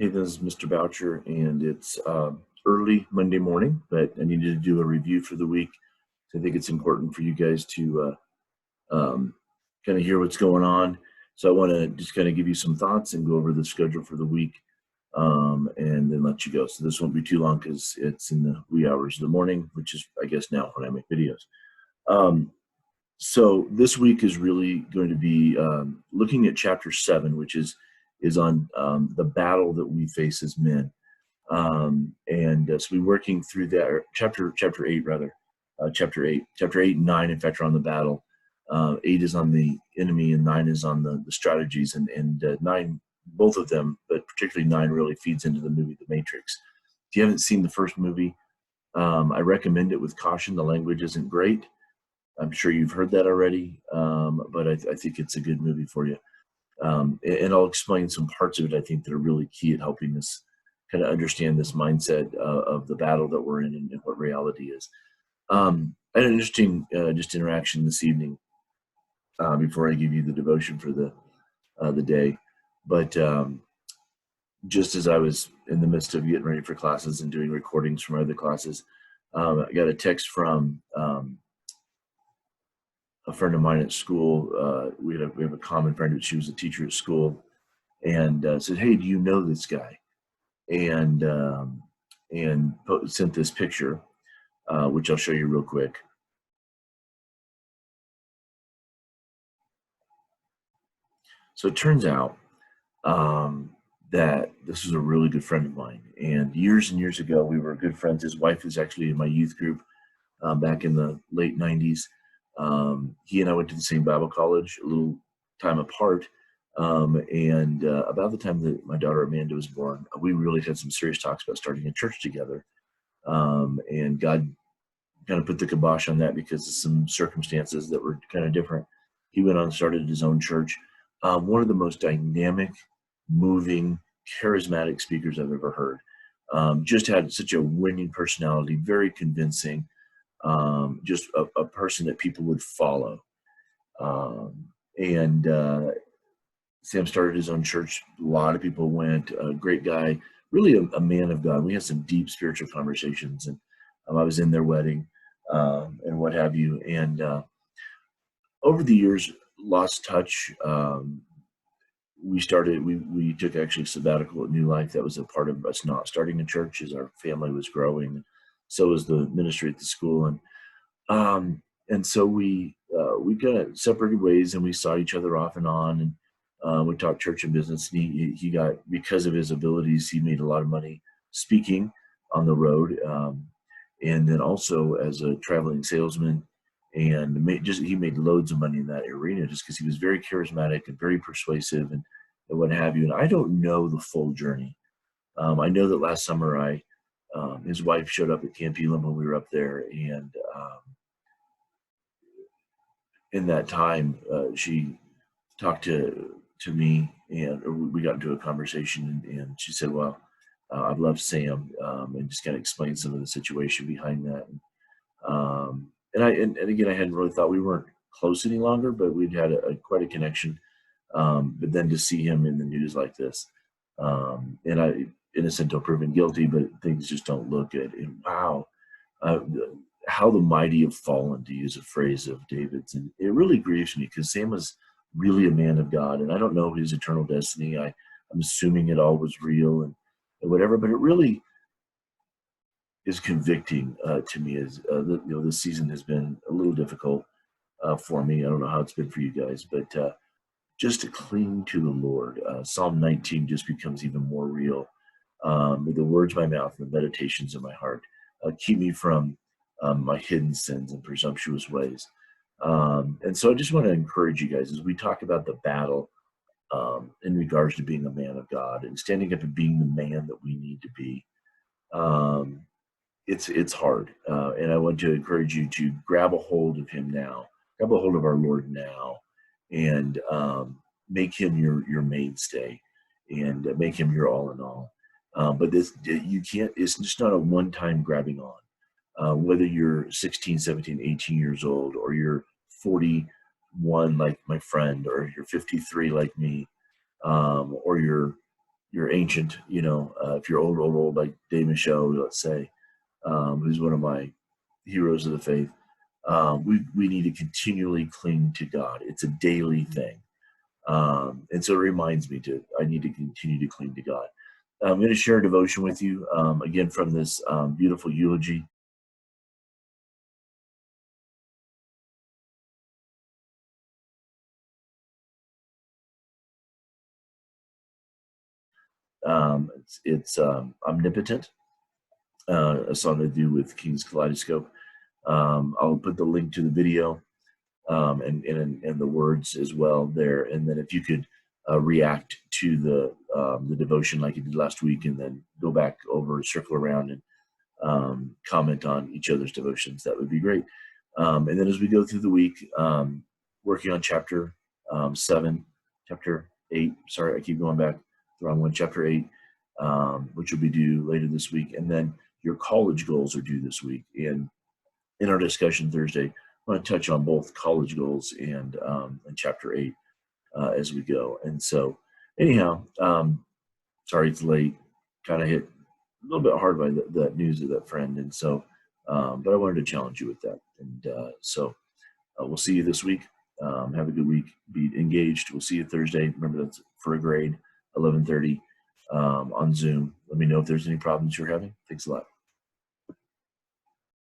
Hey, this is Mr. Boucher, and it's early Monday morning, but I needed to do a review for the week. So I think it's important for you guys to kind of hear what's going on. So I want to just kind of give you some thoughts and go over the schedule for the week, and then let you go. So this won't be too long because it's in the wee hours of the morning, which is, I guess, now when I make videos. So this week is really going to be looking at chapter 7, which is on the battle that we face as men, so we're working through that. Or chapter 8 rather, chapter 8 and 9 in fact are on the battle. 8 is on the enemy and 9 is on the strategies, and 9, both of them, but particularly 9 really feeds into the movie The Matrix. If you haven't seen the first movie, I recommend it with caution. The language isn't great. I'm sure you've heard that already, but I think it's a good movie for you. And I'll explain some parts of it, I think, that are really key at helping us kind of understand this mindset of the battle that we're in and what reality is. I had an interesting just interaction this evening before I give you the devotion for the day. But just as I was in the midst of getting ready for classes and doing recordings from other classes, I got a text from a friend of mine at school. We have a common friend, but she was a teacher at school, and said, "Hey, do you know this guy?" And sent this picture, which I'll show you real quick. So it turns out that this is a really good friend of mine, and years ago we were good friends. His wife is actually in my youth group back in the late '90s. He and I went to the same Bible college, a little time apart. And about the time that my daughter Amanda was born, we really had some serious talks about starting a church together. And God kind of put the kibosh on that because of some circumstances that were kind of different. He went on and started his own church. One of the most dynamic, moving, charismatic speakers I've ever heard. Just had such a winning personality, very convincing. Just a person that people would follow. And Sam started his own church. A lot of people went. A great guy, really a man of God. We had some deep spiritual conversations, and I was in their wedding and what have you. And over the years, lost touch. We took actually sabbatical at New Life. That was a part of us not starting a church as our family was growing. So was the ministry at the school, and so we kind of separated ways, and we saw each other off and on, and we talked church and business. And he got, because of his abilities, he made a lot of money speaking on the road, and then also as a traveling salesman, and he made loads of money in that arena just because he was very charismatic and very persuasive and what have you. And I don't know the full journey. I know that last summer his wife showed up at Camp Elam when we were up there, and in that time, she talked to me, and we got into a conversation, and she said, "Well, I've loved Sam," and just kind of explained some of the situation behind that. And again, I hadn't really thought we weren't close any longer, but we'd had quite a connection. But then to see him in the news like this, and I, innocent until proven guilty, but things just don't look good. And wow, how the mighty have fallen, to use a phrase of David's. And it really grieves me because Sam was really a man of God, and I don't know his eternal destiny. I'm assuming it all was real and whatever, but it really is convicting to me. As this season has been a little difficult for me. I don't know how it's been for you guys, but just to cling to the Lord. Psalm 19 just becomes even more real. With the words of my mouth and the meditations of my heart, keep me from my hidden sins and presumptuous ways. And so I just want to encourage you guys as we talk about the battle in regards to being a man of God and standing up and being the man that we need to be. It's hard, and I want to encourage you to grab a hold of him now, grab a hold of our Lord now, and make him your mainstay, and make him your all in all. But you can't. It's just not a one-time grabbing on. Whether you're 16, 17, 18 years old, or you're 41 like my friend, or you're 53 like me, or you're you're ancient, if you're old, like Dave Michaud, let's say, who's one of my heroes of the faith, we need to continually cling to God. It's a daily thing. And so it reminds me I need to continue to cling to God. I'm going to share a devotion with you, again, from this beautiful eulogy. It's Omnipotent, a song to do with King's Kaleidoscope. I'll put the link to the video, and the words as well there. And then if you could react to the devotion like you did last week, and then go back over, circle around, and comment on each other's devotions, that would be great. And then as we go through the week, working on chapter 7, chapter 8. Sorry, I keep going back the wrong one. Chapter 8, which will be due later this week, and then your college goals are due this week. And in our discussion Thursday, I want to touch on both college goals and chapter 8 as we go. And so, anyhow, sorry it's late. Kind of hit a little bit hard by that news of that friend, and so, but I wanted to challenge you with that. And so, we'll see you this week. Have a good week. Be engaged. We'll see you Thursday. Remember, that's for a grade, 11:30 on Zoom. Let me know if there's any problems you're having. Thanks a lot.